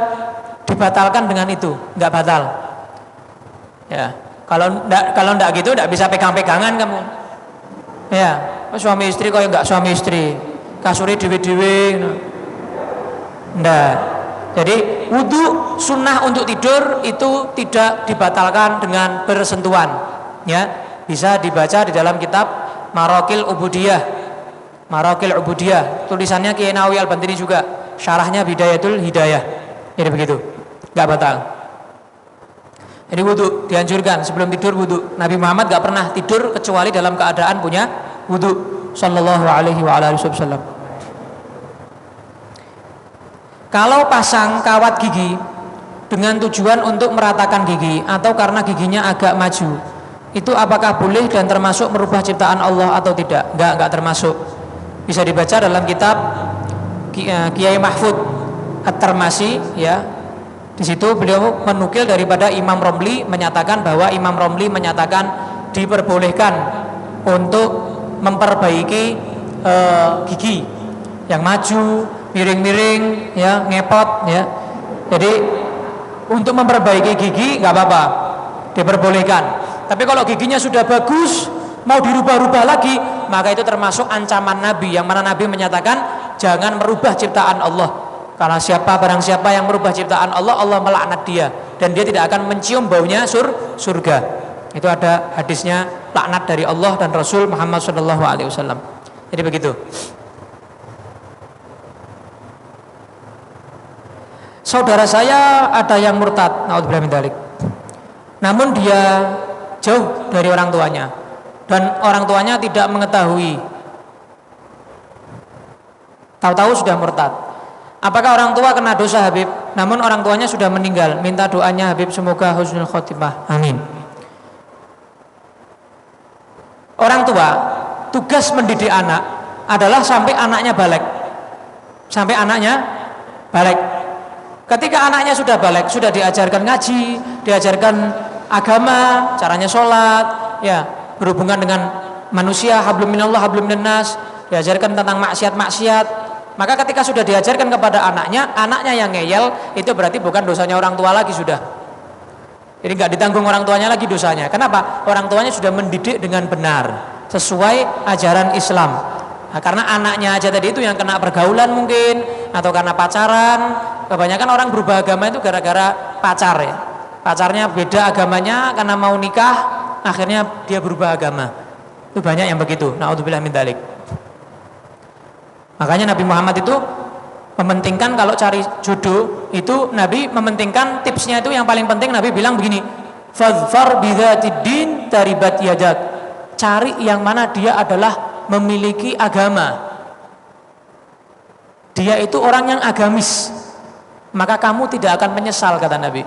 dibatalkan dengan itu, enggak batal. Ya, kalau enggak gitu enggak bisa pegang-pegangan kamu. Ya, suami istri kok enggak suami istri. Kasuri dewe-dewe. Nggak. Jadi wudu sunnah untuk tidur itu tidak dibatalkan dengan bersentuhan. Ya, bisa dibaca di dalam kitab Maraqil Ubudiyah. Maraqil Ubudiyah, tulisannya Kiai Nawawi Al-Bantani juga, syarahnya Bidayatul Hidayah. Jadi begitu, nggak batal. Jadi wudu dianjurkan sebelum tidur wudu. Nabi Muhammad nggak pernah tidur kecuali dalam keadaan punya wudu. Sallallahu alaihi wa alihi wasallam. Kalau pasang kawat gigi dengan tujuan untuk meratakan gigi atau karena giginya agak maju, itu apakah boleh dan termasuk merubah ciptaan Allah atau tidak? Enggak termasuk. Bisa dibaca dalam kitab Kiai Mahfud At-Tarmasi, ya. Di situ beliau menukil daripada Imam Romli, menyatakan bahwa Imam Romli menyatakan diperbolehkan untuk memperbaiki gigi yang maju, miring-miring, ya, ngepot, ya. Jadi untuk memperbaiki gigi nggak apa-apa, diperbolehkan. Tapi kalau giginya sudah bagus, mau dirubah-rubah lagi, maka itu termasuk ancaman Nabi, yang mana Nabi menyatakan jangan merubah ciptaan Allah. Karena barang siapa yang merubah ciptaan Allah, Allah melaknat dia dan dia tidak akan mencium baunya surga. Itu ada hadisnya, laknat dari Allah dan Rasul Muhammad sallallahu alaihi wasallam. Jadi begitu. Saudara saya ada yang murtad, naudzubillah min dzalik. Namun dia jauh dari orang tuanya dan orang tuanya tidak mengetahui. Tahu-tahu sudah murtad. Apakah orang tua kena dosa Habib? Namun orang tuanya sudah meninggal. Minta doanya Habib, semoga husnul khotimah. Amin. Orang tua tugas mendidik anak adalah sampai anaknya balik. Sampai anaknya balik. Ketika anaknya sudah balik, sudah diajarkan ngaji, diajarkan agama, caranya sholat, ya, berhubungan dengan manusia, hablum minallah, hablum minannas, diajarkan tentang maksiat-maksiat. Maka ketika sudah diajarkan kepada anaknya yang ngeyel, itu berarti bukan dosanya orang tua lagi sudah. Jadi nggak ditanggung orang tuanya lagi dosanya. Kenapa? Orang tuanya sudah mendidik dengan benar, sesuai ajaran Islam. Nah, karena anaknya aja tadi itu yang kena pergaulan mungkin, atau karena pacaran. Kebanyakan orang berubah agama itu gara-gara pacar ya. Pacarnya beda agamanya, karena mau nikah, akhirnya dia berubah agama. Itu banyak yang begitu. Naudzubillah min dzalik. Makanya Nabi Muhammad itu mementingkan kalau cari jodoh itu, Nabi mementingkan tipsnya itu yang paling penting. Nabi bilang begini, fadfar bidzatid din taribat yadak. Cari yang mana dia adalah memiliki agama. Dia itu orang yang agamis, maka kamu tidak akan menyesal, kata Nabi.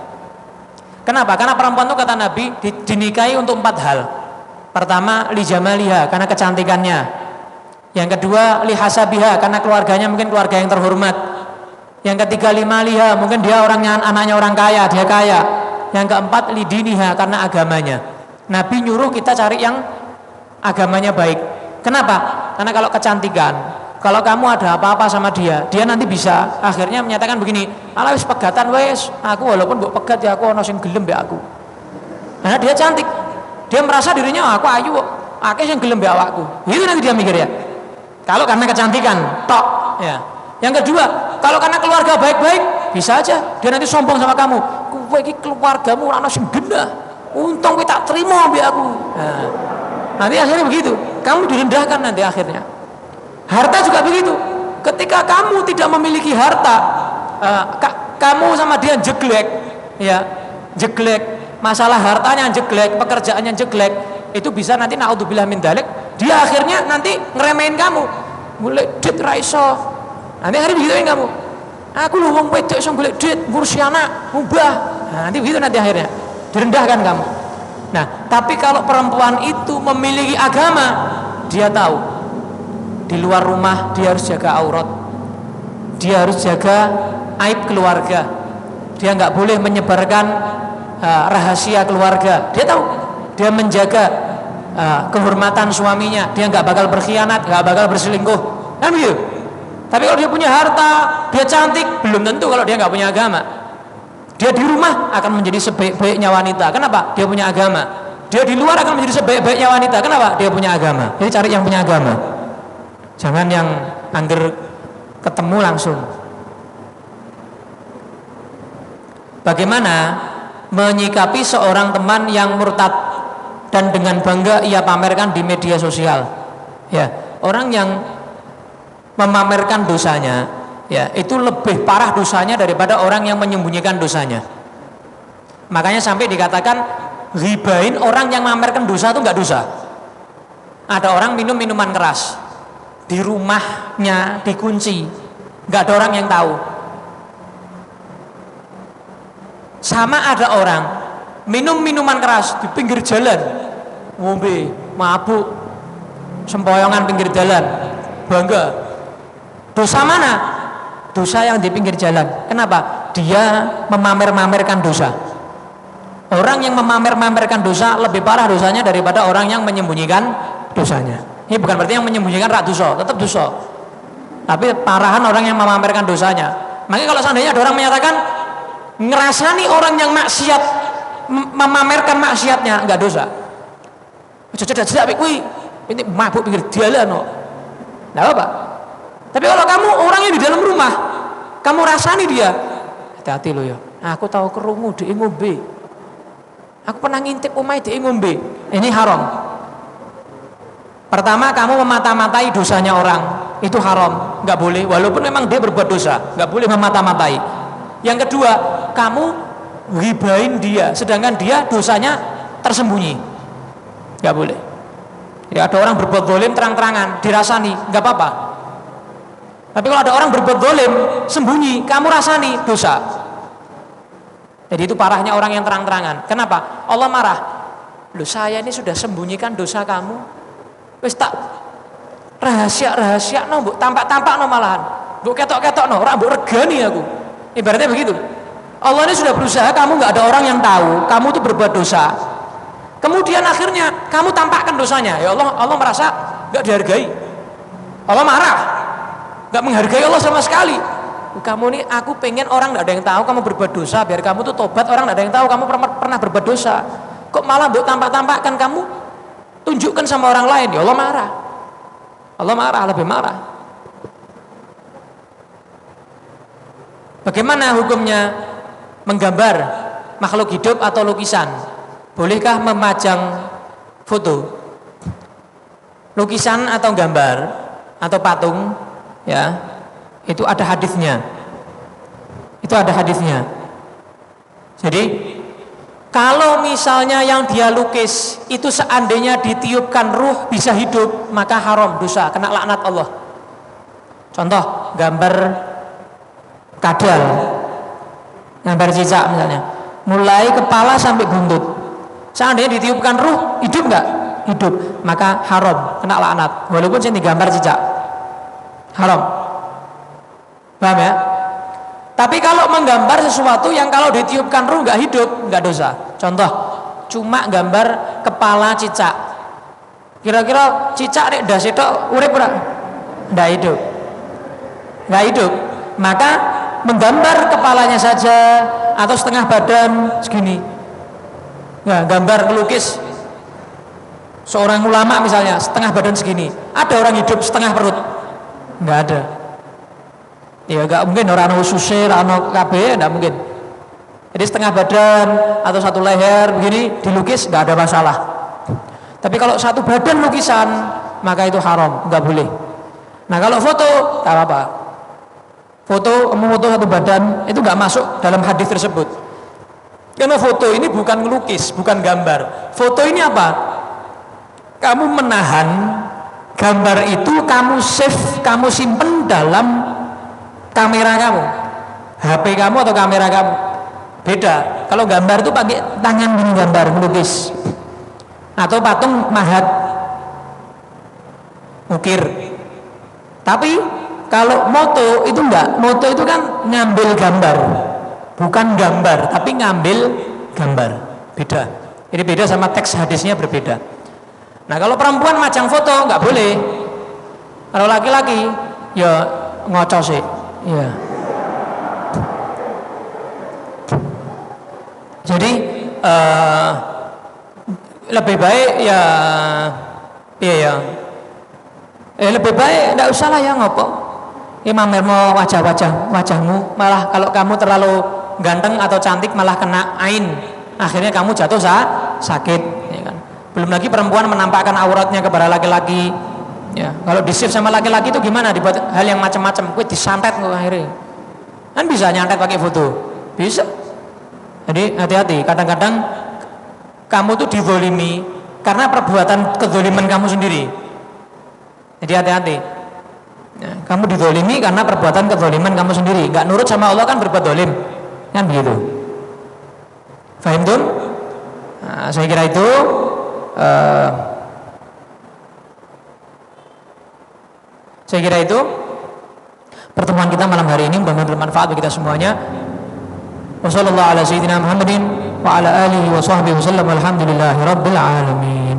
Kenapa? Karena perempuan itu kata Nabi dinikahi untuk 4 hal. Pertama, li jamaliha, karena kecantikannya. Yang kedua, li hasabiha, karena keluarganya mungkin keluarga yang terhormat. Yang ketiga, li maliha, mungkin dia anaknya orang kaya, dia kaya. Yang keempat, li diniha, karena agamanya. Nabi nyuruh kita cari yang agamanya baik. Kenapa? Karena kalau kecantikan, kalau kamu ada apa-apa sama dia nanti bisa akhirnya menyatakan begini, ala wis pegatan wis, aku walaupun mbok pegat ya aku ono sing gelem mbek aku. Karena dia cantik, dia merasa dirinya aku ayu kok, akeh sing gelem mbek awakku. Itu nanti dia mikir ya. Kalau karena kecantikan tok ya. Yang kedua, kalau karena keluarga baik-baik, bisa aja dia nanti sombong sama kamu. Kowe iki keluargamu ora ono sing genah. Untung kowe tak terima mbek aku. Nah, nanti akhirnya begitu. Kamu direndahkan nanti akhirnya. Harta juga begitu. Ketika kamu tidak memiliki harta, kamu sama dia jeglek, ya, jeglek. Masalah hartanya jeglek, pekerjaannya jeglek, itu bisa nanti naudzubillah min dzalik, dia akhirnya nanti ngeremehin kamu. Golek duit ra iso. Nanti hari begituin kamu. Aku lho wong wedok iso golek duit, ngurusi anak, mbah. Nah, nanti begitu nanti akhirnya. Direndahkan kamu. Nah, tapi kalau perempuan itu memiliki agama, dia tahu di luar rumah dia harus jaga aurat, dia harus jaga aib keluarga, dia nggak boleh menyebarkan rahasia keluarga. Dia tahu, dia menjaga kehormatan suaminya, dia nggak bakal berkhianat, nggak bakal berselingkuh, kan begitu. Tapi kalau dia punya harta, dia cantik, belum tentu kalau dia nggak punya agama. Dia di rumah akan menjadi sebaik-baiknya wanita. Kenapa? Dia punya agama. Dia di luar akan menjadi sebaik-baiknya wanita. Kenapa? Dia punya agama. Jadi cari yang punya agama. Jangan yang angger ketemu langsung. Bagaimana menyikapi seorang teman yang murtad dan dengan bangga ia pamerkan di media sosial? Ya, orang yang memamerkan dosanya, ya, itu lebih parah dosanya daripada orang yang menyembunyikan dosanya. Makanya sampai dikatakan ghibain orang yang memamerkan dosa itu nggak dosa. Ada orang minum minuman keras, di rumahnya dikunci, nggak ada orang yang tahu. Sama ada orang minum minuman keras di pinggir jalan, ngombe, mabuk, sempoyongan pinggir jalan, bangga. Dosa mana? Dosa yang di pinggir jalan. Kenapa? Dia memamer-mamerkan dosa. Orang yang memamer-mamerkan dosa lebih parah dosanya daripada orang yang menyembunyikan dosanya. Ini bukan berarti yang menyembunyikan rak dosa, tetap dosa. Tapi parahan orang yang memamerkan dosanya. Makanya kalau seandainya ada orang menyatakan ngerasani orang yang maksiat memamerkan maksiatnya, enggak dosa. Cedak-cedak kuwi ini mabuk pinggir jalan kok. Enggak apa-apa. Tapi kalau kamu orangnya di dalam rumah, kamu rasani dia, hati-hati lo ya. Aku tahu kerungu dia ngombe. Aku pernah ngintip omahe dhek ngombe. Ini haram. Pertama, kamu memata-matai dosanya orang, itu haram, nggak boleh. Walaupun memang dia berbuat dosa, nggak boleh memata-matai. Yang kedua, kamu ghibahin dia, sedangkan dia dosanya tersembunyi, nggak boleh. Ya, ada orang berbuat zalim terang-terangan, dirasani, nggak apa-apa. Tapi kalau ada orang berbuat zalim sembunyi, kamu rasani, dosa. Jadi itu parahnya orang yang terang-terangan. Kenapa? Allah marah. Loh, saya ini sudah sembunyikan dosa kamu. Wis tak rahasia no, mbok tampak no malahan, mbok ketok no, ora mbok regani aku. Ibaratnya begitu. Allah ini sudah berusaha, kamu nggak ada orang yang tahu, kamu tuh berbuat dosa. Kemudian akhirnya kamu tampakkan dosanya. Ya Allah, Allah merasa nggak dihargai. Allah marah, nggak menghargai Allah sama sekali. Kamu ini, aku pengen orang nggak ada yang tahu kamu berbuat dosa, biar kamu tuh tobat, orang nggak ada yang tahu kamu pernah berbuat dosa. Kok malah mbok tampak-tampakkan, kamu tunjukkan sama orang lain. Ya Allah marah. Allah marah, lebih marah. Bagaimana hukumnya menggambar makhluk hidup atau lukisan? Bolehkah memajang foto, lukisan atau gambar atau patung? Ya, itu ada hadisnya. Itu ada hadisnya. Jadi kalau misalnya yang dia lukis itu seandainya ditiupkan ruh bisa hidup, maka haram, dosa, kena laknat Allah. Contoh, gambar kadal, gambar cicak misalnya, mulai kepala sampai buntut. Seandainya ditiupkan ruh, hidup nggak? Hidup, maka haram, kena laknat. Walaupun saya digambar cicak, haram. Paham ya? Tapi kalau menggambar sesuatu yang kalau ditiupkan ruh nggak hidup, nggak dosa. Contoh, cuma gambar kepala cicak. Kira-kira cicak nek ndas etok urip ora? Nggak hidup. Nggak hidup. Maka menggambar kepalanya saja atau setengah badan segini. Nah, gambar melukis seorang ulama misalnya setengah badan segini. Ada orang hidup setengah perut? Nggak ada. Ya gak mungkin orang ususir, orang KB, gak mungkin. Jadi setengah badan atau satu leher begini dilukis gak ada masalah. Tapi kalau satu badan lukisan maka itu haram, gak boleh. Nah kalau foto gak apa-apa. Foto, memfoto satu badan itu gak masuk dalam hadis tersebut. Karena foto ini bukan melukis, bukan gambar. Foto ini apa? Kamu menahan gambar itu, kamu save, kamu simpen dalam kamera kamu, HP kamu atau kamera kamu. Beda. Kalau gambar itu pakai tangan gini, gambar melukis atau patung mahat, ukir. Tapi kalau moto itu enggak. Moto itu kan ngambil gambar, bukan gambar, tapi ngambil gambar. Beda. Ini beda sama teks hadisnya berbeda. Nah kalau perempuan majang foto nggak boleh. Kalau laki-laki ya ngocos sih. Ya. Jadi lebih baik ya, lebih baik tidak usah lah ya ngopo. Mamer mau wajahmu, malah kalau kamu terlalu ganteng atau cantik malah kena ain, akhirnya kamu jatuh sakit. Ya kan? Belum lagi perempuan menampakkan auratnya kepada laki-laki. Ya, kalau di-save sama laki-laki itu gimana? Dibuat hal yang macam-macam. Kue disantet kok akhirnya. Kan bisa nyantet pakai foto. Bisa. Jadi hati-hati. Kadang-kadang kamu tuh dizolimi karena perbuatan kezoliman kamu sendiri. Jadi hati-hati. Ya, kamu dizolimi karena perbuatan kezoliman kamu sendiri. Gak nurut sama Allah kan berbuat zolim. Kan begitu. Fahim tuh? Nah, saya kira itu pertemuan kita malam hari ini, mudah-mudahan bermanfaat bagi kita semuanya. Wassallallahu ala sayyidina Muhammadin wa ala alihi wa sahbihi wasallam. Alhamdulillahirabbil alamin.